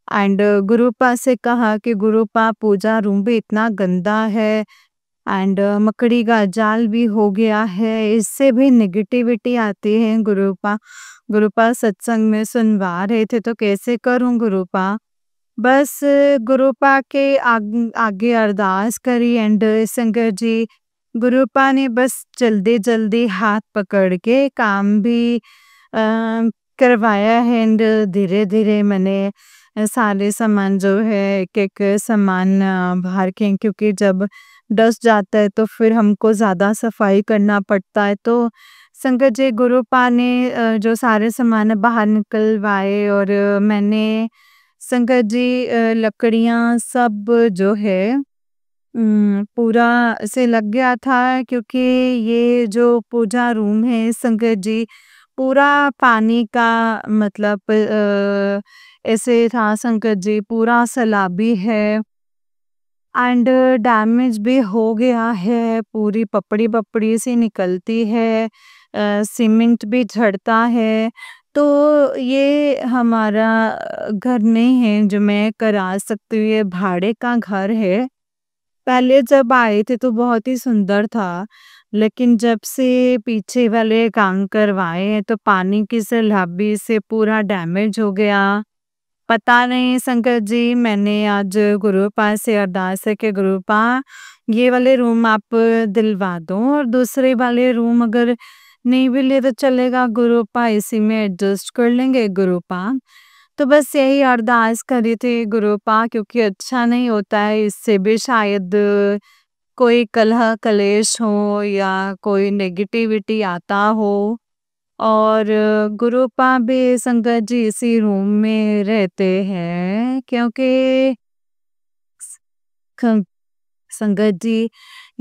एंड गुरुपा से कहा कि गुरुपा पूजा रूम भी इतना गंदा है एंड मकड़ी का जाल भी हो गया है, इससे भी नेगेटिविटी आती है। गुरुपा गुरुपा सत्संग में सुनवा रहे थे तो कैसे करूं गुरुपा। बस गुरुपा के आगे अरदास करी। एंड संगत जी गुरुपा ने बस जल्दी जल्दी हाथ पकड़ के काम भी करवाया है। एंड धीरे धीरे मैंने सारे सामान जो है एक एक सामान बाहर के, क्योंकि जब डस्ट जाता है तो फिर हमको ज़्यादा सफाई करना पड़ता है। तो संगत जी गुरुपा ने जो सारे सामान बाहर निकलवाए। और मैंने संगत जी लकड़ियाँ सब जो है पूरा से लग गया था, क्योंकि ये जो पूजा रूम है संगत जी पूरा पानी का मतलब ऐसे था संगत जी, पूरा सैलाबी है एंड डैमेज भी हो गया है, पूरी पपड़ी पपड़ी सी निकलती है, सीमेंट भी झड़ता है। तो ये हमारा घर नहीं है जो मैं करा सकती हूँ, ये भाड़े का घर है। पहले जब आए थे तो बहुत ही सुंदर था, लेकिन जब से पीछे वाले काम करवाए हैं तो पानी की सैलाबी से पूरा डैमेज हो गया। पता नहीं संकट जी, मैंने आज गुरुपा से अरदास है कि गुरुपा ये वाले रूम आप दिलवा दो और दूसरे वाले रूम अगर नहीं भी ले तो चलेगा गुरुपा, इसी में एडजस्ट कर लेंगे गुरुपा। तो बस यही अरदास करी थी गुरुपा, क्योंकि अच्छा नहीं होता है, इससे भी शायद कोई कलह कलेश हो या कोई नेगेटिविटी आता हो। और गुरुपा भी संगत जी इसी रूम में रहते हैं, क्योंकि ख- संगत जी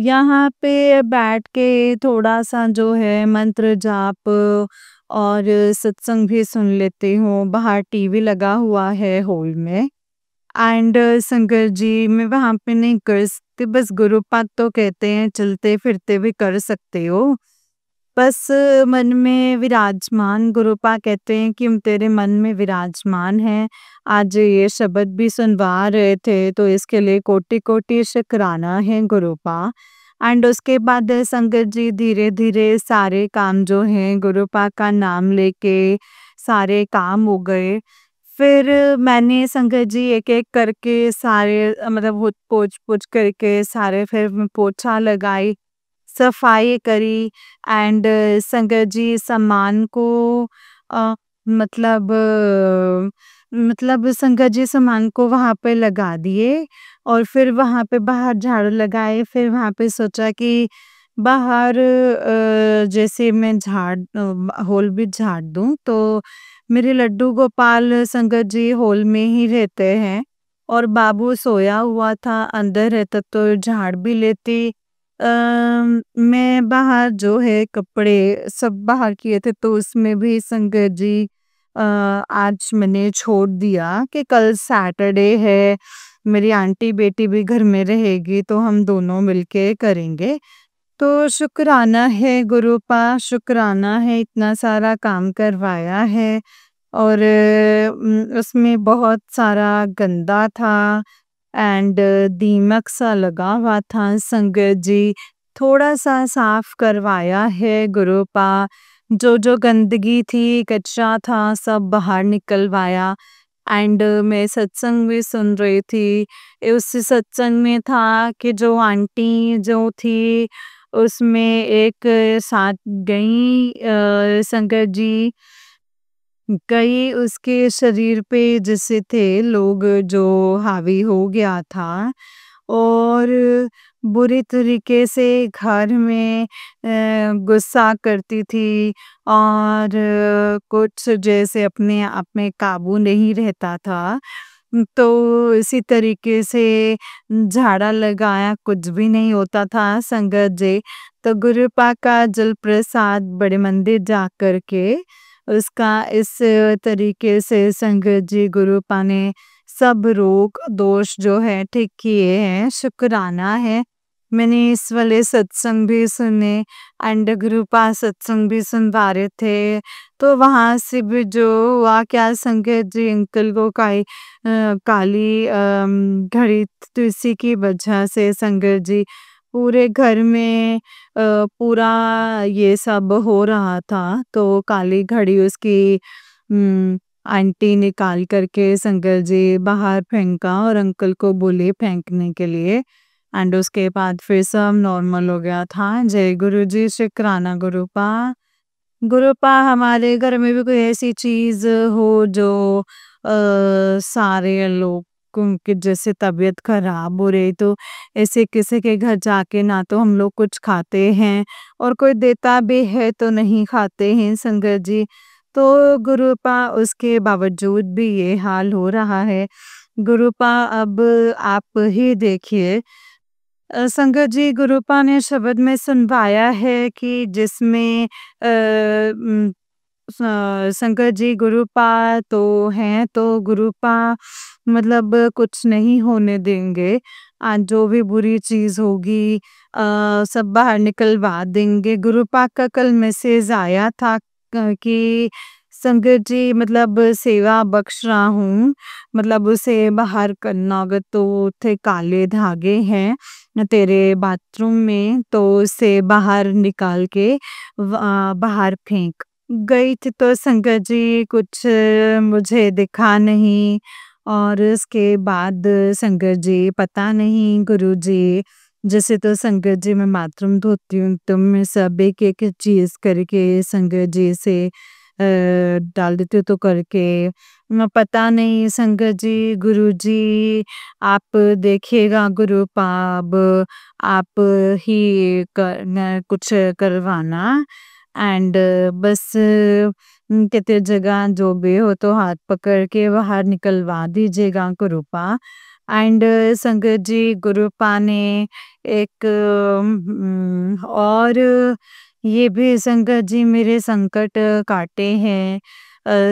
यहाँ पे बैठ के थोड़ा सा जो है मंत्र जाप और सत्संग भी सुन लेती हूँ। बाहर टीवी लगा हुआ है हॉल में एंड संगत जी मैं वहाँ पे नहीं कर सकती, बस गुरुपाद तो कहते हैं चलते फिरते भी कर सकते हो। बस मन में विराजमान, गुरुपा कहते हैं कि हम तेरे मन में विराजमान हैं। आज ये शब्द भी सुनवा रहे थे तो इसके लिए कोटि कोटि शुक्राना है गुरुपा। एंड उसके बाद संगत जी धीरे धीरे सारे काम जो हैं गुरुपा का नाम लेके सारे काम हो गए। फिर मैंने संगत जी एक-एक करके सारे मतलब हुत पोंछ-पोंछ करके सारे फिर मैं पोछा लगाई, सफाई करी एंड संगत जी सामान को अ, मतलब मतलब संगत जी सामान को वहाँ पे लगा दिए और फिर वहाँ पे बाहर झाड़ू लगाए। फिर वहाँ पे सोचा कि बाहर जैसे मैं हॉल भी झाड़ दूँ, तो मेरे लड्डू गोपाल संगत जी हॉल में ही रहते हैं और बाबू सोया हुआ था अंदर रहता तो झाड़ भी लेती। मैं बाहर जो है कपड़े सब बाहर किए थे तो उसमें भी संगत जी आज मैंने छोड़ दिया कि कल सैटरडे है, मेरी आंटी बेटी भी घर में रहेगी तो हम दोनों मिलके करेंगे। तो शुक्राना है गुरुपा, शुक्राना है इतना सारा काम करवाया है और उसमें बहुत सारा गंदा था एंड दीमक सा लगा हुआ था। संगत जी थोड़ा-सा साफ करवाया है गुरुपा, जो गंदगी थी, कचरा था सब बाहर निकलवाया एंड मैं सत्संग भी सुन रही थी। उस सत्संग में था कि जो आंटी जो थी उसमें एक साथ गई संगत जी कई उसके शरीर पे जैसे थे लोग जो हावी हो गया था और बुरी तरीके से घर में गुस्सा करती थी और कुछ जैसे अपने आप में काबू नहीं रहता था। तो इसी तरीके से झाड़ा लगाया कुछ भी नहीं होता था संगत जी। तो गुरुपा का जल प्रसाद बड़े मंदिर जा कर के उसका इस तरीके से संगत जी गुरुपा ने सब रोग दोष जो है ठीक किए हैं, शुक्राना है। मैंने इस वाले सत्संग भी सुने एंड गुरुपा सत्संग भी सुनवा रहे थे। तो वहाँ से भी जो हुआ क्या संगत जी अंकल को काली घड़ी तुलसी की वजह से संगत जी पूरे घर में पूरा ये सब हो रहा था। तो काली घड़ी उसकी आंटी निकाल करके संगत जी बाहर फेंका और अंकल को बोले फेंकने के लिए एंड उसके बाद फिर सब नॉर्मल हो गया था। जय गुरु जी, शुक्राना गुरुपा। गुरुपा हमारे घर में भी कोई ऐसी चीज़ हो जो सारे लोगों की जैसे तबीयत खराब हो रही तो ऐसे किसी के घर जाके ना तो हम लोग कुछ खाते हैं और कोई देता भी है तो नहीं खाते हैं संगत जी। तो गुरुपा उसके बावजूद भी ये हाल हो रहा है। गुरुपा अब आप ही देखिए संगत जी गुरुपा ने शब्द में सुनवाया है कि जिसमें संगत जी गुरुपा तो हैं तो गुरुपा मतलब कुछ नहीं होने देंगे। आज जो भी बुरी चीज़ होगी सब बाहर निकलवा देंगे। गुरुपा का कल मैसेज आया था कि संगत जी मतलब सेवा बख्श रहा हूँ मतलब उसे बाहर करना अगर तो थे काले धागे हैं तेरे बाथरूम में तो उसे बाहर निकाल के बाहर फेंक गई थी। तो संगत जी कुछ मुझे दिखा नहीं और उसके बाद संगत जी पता नहीं गुरुजी जैसे तो संगत जी मैं बाथरूम धोती हूँ तो मैं सब एक चीज करके संगत जी से डाल देती हूँ तो करके पता नहीं संगत जी गुरुजी आप देखिएगा गुरुपाब आप ही कुछ करवाना एंड बस कहते जगह जो भी हो तो हाथ पकड़ के बाहर निकलवा दीजिएगा गुरुपा एंड संगत जी गुरुपा ने एक और ये भी संगत जी मेरे संकट काटे हैं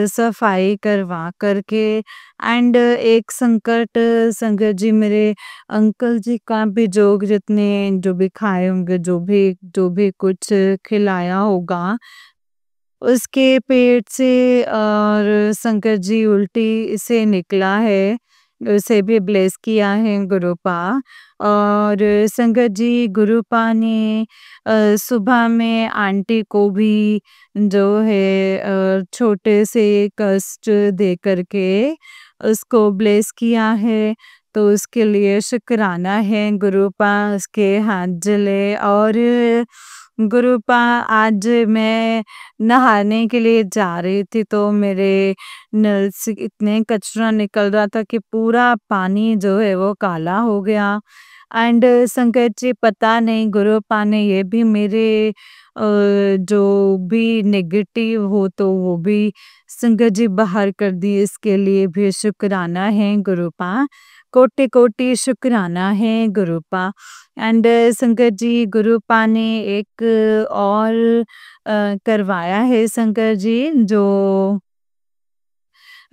सफाई करवा करके एंड एक संकट संगत जी मेरे अंकल जी का भी जोग जितने जो भी खाए होंगे जो भी कुछ खिलाया होगा उसके पेट से और शंकर जी उल्टी से निकला है, उसे भी ब्लेस किया है गुरुपा और शंकर जी गुरुपा ने सुबह में आंटी को भी जो है छोटे से कष्ट दे करके उसको ब्लेस किया है। तो उसके लिए शुक्राना है गुरुपा उसके हाथ जले और गुरुपा आज मैं नहाने के लिए जा रही थी तो मेरे नल से इतने कचरा निकल रहा था कि पूरा पानी जो है वो काला हो गया एंड संकट जी पता नहीं गुरुपा ने ये भी मेरे जो भी नेगेटिव हो तो वो भी संकट जी बाहर कर दी इसके लिए भी शुक्राना है गुरुपा कोटि कोटि शुक्राना है गुरुपा एंड शंकर जी गुरुपा ने एक और करवाया है शंकर जी जो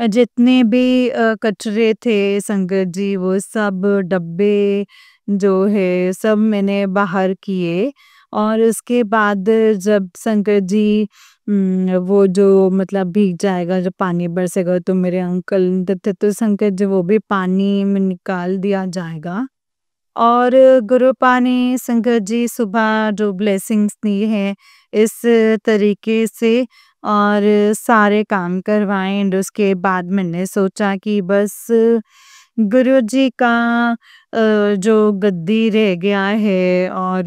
जितने भी कचरे थे संगत जी, वो सब डब्बे जो है सब मैंने बाहर किए। और उसके बाद जब संगत जी वो जो मतलब भीग जाएगा, जब पानी बरसेगा तो मेरे अंकल थे तो संगत जी वो भी पानी में निकाल दिया जाएगा। और गुरु पानी संगत जी सुबह जो ब्लेसिंग्स दी है इस तरीके से और सारे काम करवाएं। एंड उसके बाद मैंने सोचा कि बस गुरु जी का जो गद्दी रह गया है और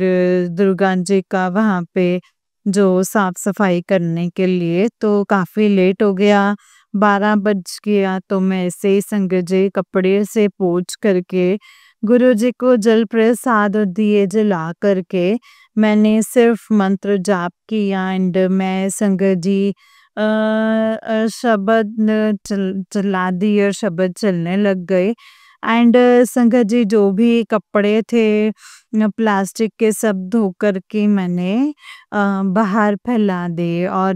दुर्गा जी का वहाँ पे जो साफ सफाई करने के लिए, तो काफ़ी लेट हो गया, 12 बज गया। तो मैं ऐसे ही संगत जी कपड़े से पोंछ करके गुरुजी को जल प्रसाद और दिए जला करके मैंने सिर्फ मंत्र जाप किया। एंड मैं संगत जी शब्द चला दी और शब्द चलने लग गए। एंड संगत जी जो भी कपड़े थे प्लास्टिक के सब धो करके मैंने बाहर फैला दिए। और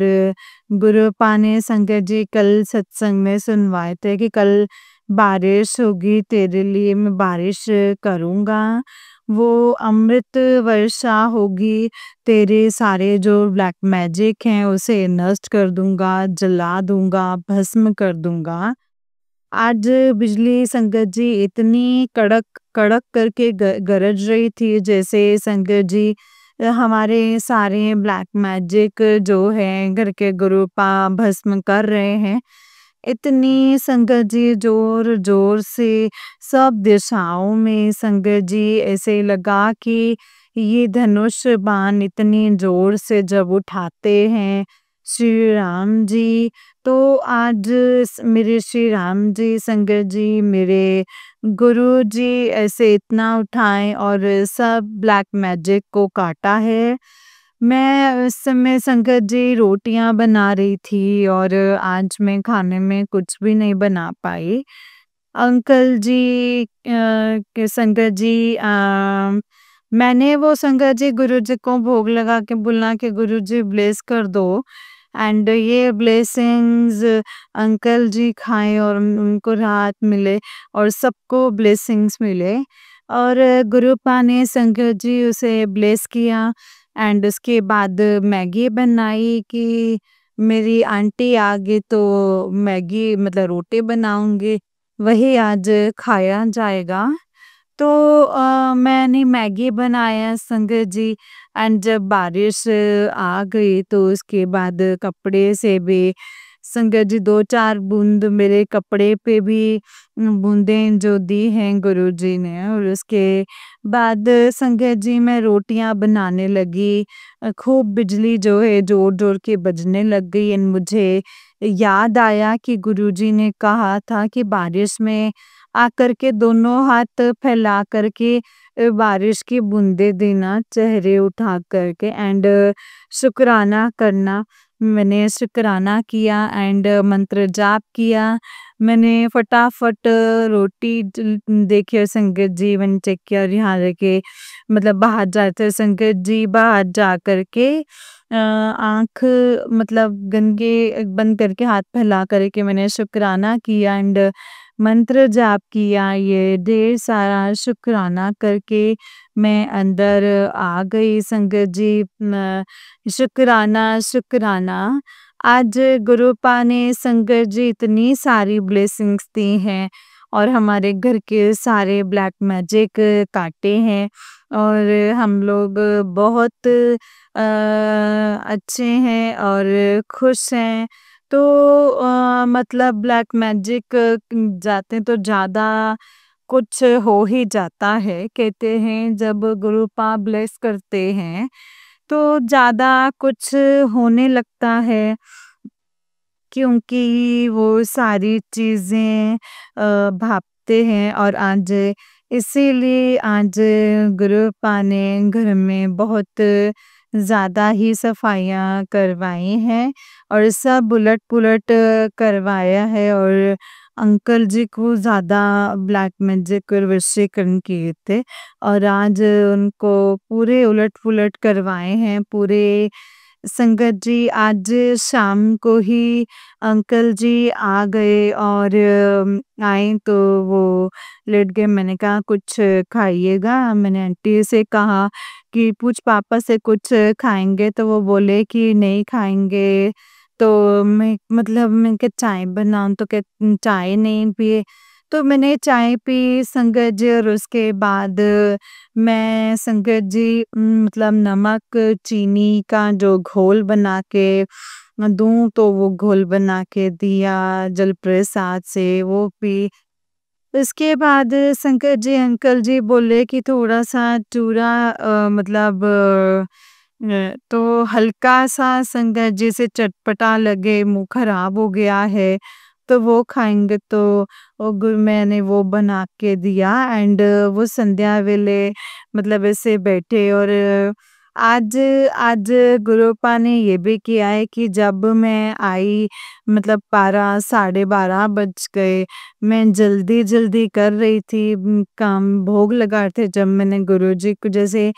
गुरु पाने संगत जी कल सत्संग में सुनवाए थे कि कल बारिश होगी, तेरे लिए मैं बारिश करूँगा। वो अमृत वर्षा होगी, तेरे सारे जो ब्लैक मैजिक हैं उसे नष्ट कर दूँगा, जला दूँगा, भस्म कर दूँगा। आज बिजली संगत जी इतनी कड़क कड़क करके गरज रही थी, जैसे संगत जी हमारे सारे ब्लैक मैजिक जो है घर के गुरुपा भस्म कर रहे हैं। इतनी संगत जी जोर जोर से सब दिशाओं में संगत जी ऐसे लगा कि ये धनुष बाण इतनी जोर से जब उठाते हैं श्री राम जी, तो आज मेरे श्री राम जी संगत जी मेरे गुरु जी ऐसे इतना उठाएं और सब ब्लैक मैजिक को काटा है। मैं उस समय संगत जी रोटियां बना रही थी और आज मैं खाने में कुछ भी नहीं बना पाई। अंकल जी के संगत जी मैंने वो संगत जी गुरु जी को भोग लगा के बोला कि गुरु जी ब्लेस कर दो। एंड ये ब्लेसिंग्स अंकल जी खाएं और उनको राहत मिले और सबको ब्लेसिंग्स मिले। और गुरुपा ने संगत जी उसे ब्लेस किया। एंड उसके बाद मैगी बनाई कि मेरी आंटी आ गई तो मैगी मतलब रोटी बनाऊंगी, वही आज खाया जाएगा। तो मैंने मैगी बनाया संगत जी। एंड जब बारिश आ गई तो उसके बाद कपड़े से भी संगत जी 2-4 बूंद मेरे कपड़े पे भी बूंदें जो दी हैं गुरुजी ने। और उसके बाद संगत जी मैं रोटियां बनाने लगी। खूब बिजली जो है जोर-जोर के बजने लग गई। एंड मुझे याद आया कि गुरुजी ने कहा था कि बारिश में आकर के दोनों हाथ फैला करके बारिश की बूंदें देना चेहरे उठा करके। एंड शुक्राना करना। मैंने शुक्राना किया एंड मंत्र जाप किया। मैंने फटाफट रोटी देखिए संगत जी मैंने चेक किया और यहाँ जाके मतलब बाहर जाते संगत जी बाहर जा करके आँख मतलब गंगे बंद करके हाथ फैला करके मैंने शुक्राना किया एंड मंत्र जाप किया। ये ढेर सारा शुक्राना करके मैं अंदर आ गई संगत जी। शुक्राना शुक्राना। आज गुरुपा ने संगत जी इतनी सारी ब्लेसिंग्स दी हैं और हमारे घर के सारे ब्लैक मैजिक काटे हैं और हम लोग बहुत अच्छे हैं और खुश हैं। तो मतलब ब्लैक मैजिक जाते तो ज़्यादा कुछ हो ही जाता है। कहते हैं जब गुरुपा ब्लेस करते हैं तो ज़्यादा कुछ होने लगता है, क्योंकि वो सारी चीज़ें भाँपते हैं। और आज इसीलिए आज गुरुपा ने घर में बहुत ज़्यादा ही सफाइयाँ करवाई हैं और सब उलट-पुलट करवाया है। और अंकल जी को ज़्यादा ब्लैक मैजिक और वशीकरण किए थे और आज उनको पूरे उलट-पुलट करवाए हैं, पूरे संगत जी आज शाम को ही अंकल जी आ गए और आए तो वो लेट गए। मैंने कहा कुछ खाइएगा? मैंने आंटी से कहा कि पूछ पापा से कुछ खाएँगे? तो वो बोले कि नहीं खाएँगे। तो मैं मतलब मैं क्या चाय बनाऊँ? तो क्या चाय नहीं पिए? तो मैंने चाय पी संगत जी और उसके बाद मैं संगत जी मतलब नमक चीनी का जो घोल बना के दूँ तो वो घोल बना के दिया जल प्रसाद से वो पी। उसके बाद संकट जी अंकल जी बोले कि थोड़ा-सा चूरा मतलब तो हल्का-सा संगत जी से चटपटा लगे, मुँह खराब हो गया है, तो वो खाएँगे तो मैंने वो बना के दिया एंड वो संध्या वेले मतलब ऐसे बैठे और आज आज गुरुपा ने ये भी किया है कि जब मैं आई मतलब 12 साढ़े 12 बज गए। मैं जल्दी-जल्दी कर रही थी काम भोग लगा रहे थे जब मैंने गुरुजी को जैसे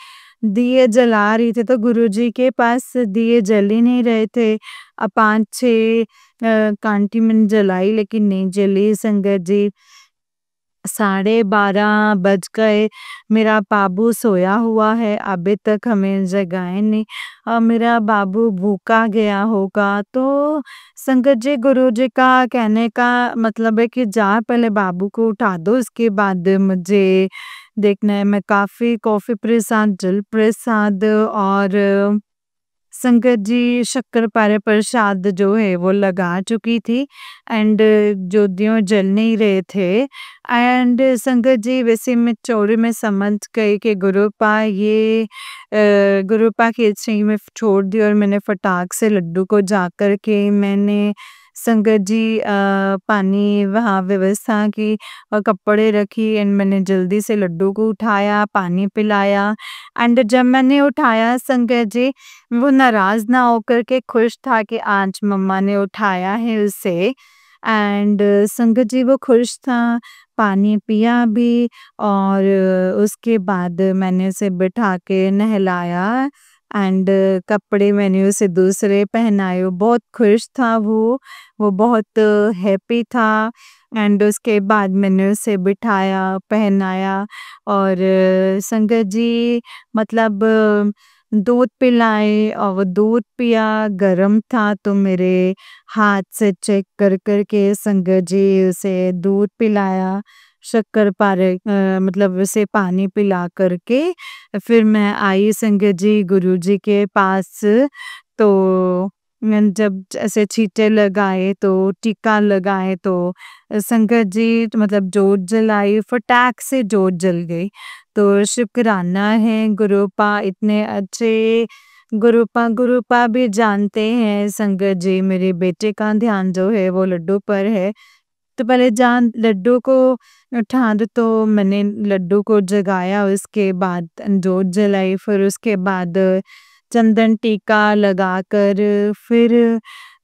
दिए जला रही थी तो गुरुजी के पास दिए जल ही नहीं रहे थे। 5-6 कांटी मैंने जलाई लेकिन नहीं जली संगत जी। साढ़े 12 बज गए, मेरा बाबू सोया हुआ है, अभी तक हमें जगाए नहीं। मेरा बाबू भूखा गया होगा तो संगत जी गुरुजी का कहने का मतलब है कि जा पहले बाबू को उठा दो उसके बाद मुझे देखना है। मैं काफ़ी कॉफ़ी प्रसाद, जल प्रसाद और संगत जी शक्कर-पारे प्रसाद जो है वो लगा चुकी थी एंड ज्योतियों जल नहीं रहे थे एंड संगत जी वैसे मैं चौड़े में समझ गई कि गुरुपा ये गुरुपा की इच्छा में छोड़ दी और मैंने फटाक से लड्डू को जाकर के मैंने संगत जी पानी वहाँ व्यवस्था की और कपड़े रखी एंड मैंने जल्दी से लड्डू को उठाया, पानी पिलाया एंड जब मैंने उठाया संगत जी वो नाराज़ ना होकर के खुश था कि आज मम्मा ने उठाया है उसे एंड संगत जी वो खुश था, पानी पिया भी और उसके बाद मैंने उसे बिठा के नहलाया एंड कपड़े मैंने उसे दूसरे पहनाए, वो बहुत खुश था वो बहुत हैप्पी था एंड उसके बाद मैंने उसे बिठाया, पहनाया और संगत जी मतलब दूध पिलाए और वो दूध पिया, गरम था तो मेरे हाथ से चेक कर के संगत जी उसे दूध पिलाया, शक्कर-पारे मतलब उसे पानी पिला कर के फिर मैं आई संगत जी गुरुजी के पास तो मैंने जब ऐसे छींटे लगाए तो टीका लगाए तो संगत जी तो मतलब जोत जलाई, फटाक से जोत जल गई। तो शुक्राना है गुरुपा इतने अच्छे गुरुपा भी जानते हैं संगत जी मेरे बेटे का ध्यान जो है वो लड्डू पर है। तो पहले जान लड्डू को उठा दो तो मैंने लड्डू को जगाया उसके बाद जोत जलाई फिर उसके बाद चंदन टीका लगाकर फिर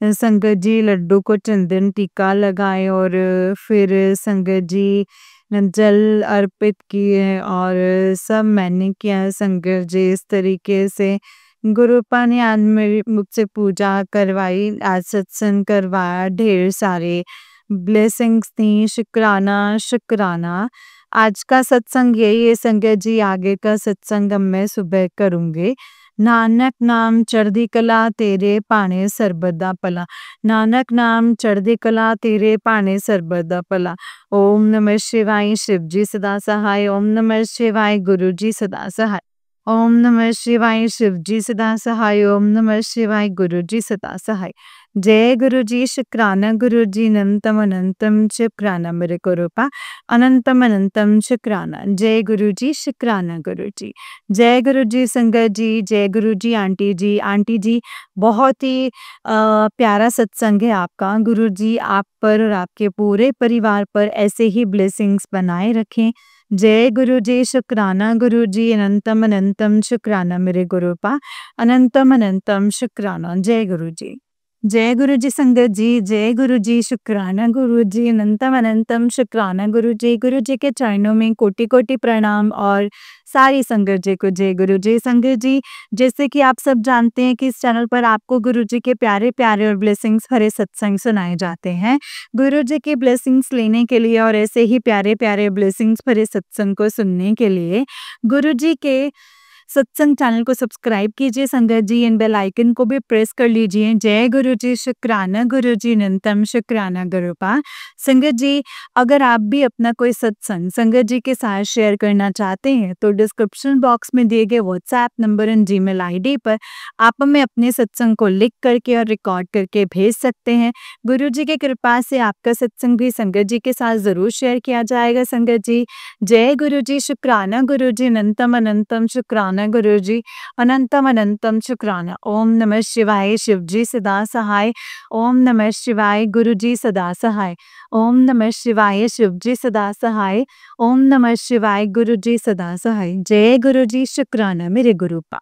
संगत जी लड्डू को चंदन टीका लगाए और फिर संगत जी जल अर्पित किए और सब मैंने किया संगत जी इस तरीके से गुरुपा ने आज मेरी मुझसे पूजा करवाई, आज सत्संग करवाया, ढेर सारे ब्लेसिंग्स थी, शुक्राना, शुक्राना। आज का सत्संग यही है संगत जी, आगे का सत्संग अब मैं सुबह करूँगी। नानक नाम चढ़दी कला तेरे भाਣੇ ਸਰਬਦਾ ਭਲਾ नानक नाम चढ़दी कला तेरे भाਣੇ ਸਰਬਦਾ ਭਲਾ ओम नमः शिवाय शिव जी सदा सहाय ओम नमः शिवाय गुरु जी सदा सहाय ओम नमः शिवाय शिव जी सदा सहाय ओम नमः शिवाय गुरु जी सदा सहाय जय गुरु जी शुक्राना गुरु जी अनंतम अनंतम शुक्राना मेरे गुरुपा अनंतम अनंतम शुक्राना जय गुरु जी शुक्राना गुरु जी जय गुरु जी संगत जी जय गुरु जी आंटी जी बहुत ही प्यारा सत्संग है आपका गुरु जी आप पर और आपके पूरे परिवार पर ऐसे ही ब्लेसिंग्स बनाए रखें जय गुरु जी शुक्राना गुरु जी अनंतम अनंतम शुक्राना मेरे गुरुपा अनंतम अनंतम शुक्राना जय गुरु जी जय गुरु जी संगत जी, जय गुरु जी, शुक्राना गुरु जी, अनंतम अनंतम शुक्राना गुरु जी के चरणों में कोटि-कोटि प्रणाम और सारी संगत जी को जय गुरु जी। संगत जी, जैसे कि आप सब जानते हैं कि इस चैनल पर आपको गुरु जी के प्यारे-प्यारे और ब्लेसिंग्स भरे सत्संग सुनाए जाते हैं। गुरु जी की ब्लेसिंग्स लेने के लिए और ऐसे ही प्यारे-प्यारे ब्लेसिंग्स भरे सत्संग को सुनने के लिए गुरु जी के सत्संग चैनल को सब्सक्राइब कीजिए संगत जी, एंड बेल आइकन को भी प्रेस कर लीजिए। जय गुरु जी, शुक्राना गुरु जी, अनंतम शुक्राना गुरुपा। संगत जी, अगर आप भी अपना कोई सत्संग संगत जी के साथ शेयर करना चाहते हैं तो डिस्क्रिप्शन बॉक्स में दिए गए WhatsApp number and Gmail ID पर आप हमें अपने सत्संग को लिख करके और रिकॉर्ड करके भेज सकते हैं। गुरु जी की कृपा से आपका सत्संग भी संगत जी के साथ जरूर शेयर किया जाएगा। संगत जी, जय गुरु जी, शुक्राना गुरु जी, अनंतम अनंतम शुक्राना गुरु जी, अनंतम अनंतम शुक्राना। ओम नमः शिवाय, शिव जी सदा सहाय। ओम नमः शिवाय, गुरु जी सदा सहाय। ओम नमः शिवाय, शिव जी सदा सहाय। ओम नमः शिवाय, गुरु जी सदा सहाय। जय गुरु जी, शुक्राना मेरे गुरुपा।